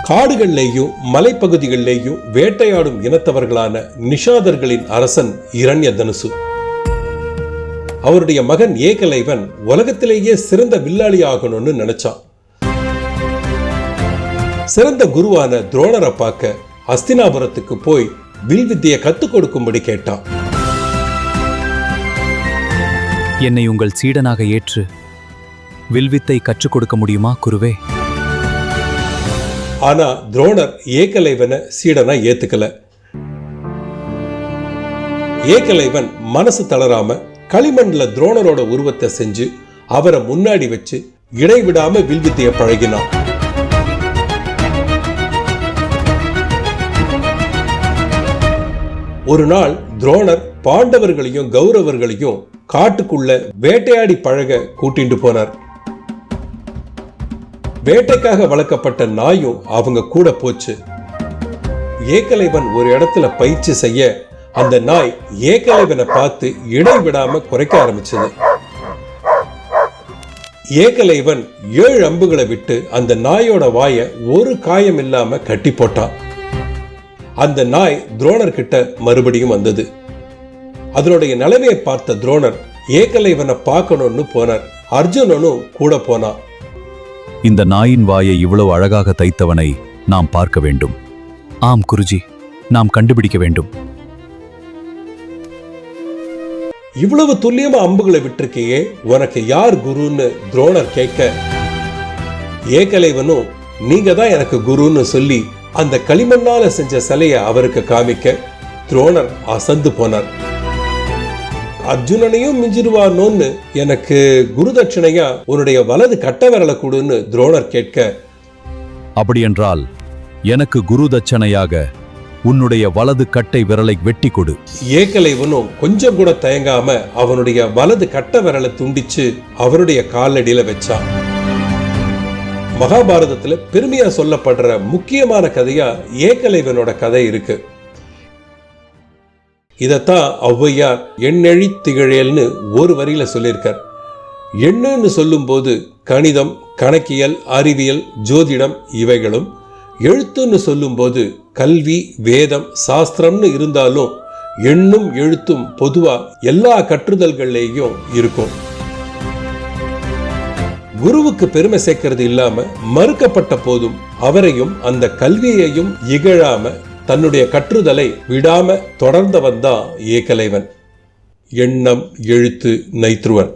காடுகளிலேயும் மலைப்பகுதிகளிலேயும் வேட்டையாடும் இனத்தவர்களான நிஷாதர்களின் அரசன் இரண்யதனுசு. அவருடைய மகன் ஏகலைவன் உலகத்திலேயே சிறந்த வில்லாளி ஆகணும்னு நினைச்சான். சிறந்த குருவான துரோணரை பார்க்க அஸ்தினாபுரத்துக்கு போய் வில் வித்தையை கத்துக் கொடுக்கும்படி கேட்டான். என்னை உங்கள் சீடனாக ஏற்று வில்வித்தை கற்றுக் கொடுக்க முடியுமா குருவே? ஆனா துரோணர் ஏகலைவனை சீடனா ஏத்துக்கல. ஏகலைவன் மனசு தளராம களிமண்ல துரோணரோட உருவத்தை செஞ்சு அவரை முன்னாடி வச்சு இடைவிடாம வில்வித்தைய பழகினான். ஒரு நாள் துரோணர் பாண்டவர்களையும் கௌரவர்களையும் காட்டுக்குள்ள வேட்டையாடி பழக கூட்டிட்டு போனார். வேட்டைக்காக வளர்க்கப்பட்ட நாயும் அவங்க கூட போச்சு. ஏகலைவன் ஒரு இடத்துல பயிற்சி செய்ய அந்த நாய் ஏகலைவனை பார்த்து இடைவிடாம குறைக்க ஆரம்பிச்சது. ஏகலைவன் 7 அம்புகளை விட்டு அந்த நாயோட வாயை ஒரு காயம் இல்லாம கட்டி போட்டான். அந்த நாய் துரோணர் கிட்ட மறுபடியும் வந்தது. அதனுடைய நிலைமையை பார்த்த துரோணர் ஏகலைவனை பார்க்கணும்னு போனார். அர்ஜுனனும் கூட போனான். இந்த நாயின் வாயை இவ்வளவு அழகாக தைத்தவனை நாம் பார்க்க வேண்டும். ஆம் குருஜி, நாம் கண்டுபிடிக்க வேண்டும். இவ்வளவு துல்லியமா அம்புகளை விட்டிருக்கையே, உனக்கு யார் குருன்னு துரோணர் கேட்க, ஏகலைவனும் நீங்க தான் எனக்கு குருன்னு சொல்லி அந்த களிமண்ணால செஞ்ச சிலையை அவருக்கு காமிக்க துரோணர் அசந்து போனார். அர்ஜுனனையும் மிஞ்சிருவானோன்னு எனக்கு குருதட்சணையா உன்னுடைய வலது கட்ட விரலை கொடுன்னு துரோணர் கேட்க, அப்படியென்றால் எனக்கு குரு தட்சணையாக உன்னுடைய வலது கட்டை விரலை வெட்டி கொடு. ஏகலைவனும் கொஞ்சம் கூட தயங்காம அவனுடைய வலது கட்ட விரலை துண்டிச்சு அவருடைய காலடியில வச்சான். மகாபாரதத்துல பெருமையா சொல்லப்படுற முக்கியமான கதையா ஏகலைவனோட கதை இருக்கு. இதத்தான் ஔவையார் எண்ணெழி திகழேல்னு ஒரு வரியில சொல்லியிருக்கார். எண்ணுன்னு சொல்லும் போது கணிதம், கணக்கியல், அறிவியல், ஜோதிடம் இவைகளும், எழுத்துன்னு சொல்லும் போது கல்வி, வேதம், சாஸ்திரம்னு இருந்தாலும் எண்ணும் எழுத்தும் பொதுவா எல்லா கற்றுதல்கள்லேயும் இருக்கும். குருவுக்கு பெருமை சேர்க்கிறது இல்லாம மறுக்கப்பட்ட போதும் அவரையும் அந்த கல்வியையும் இகழாம தன்னுடைய கற்றுதலை விடாம தொடர்ந்தவன் தான் ஏகலைவன். எண்ணம் எழுத்து நைத்ருவன்.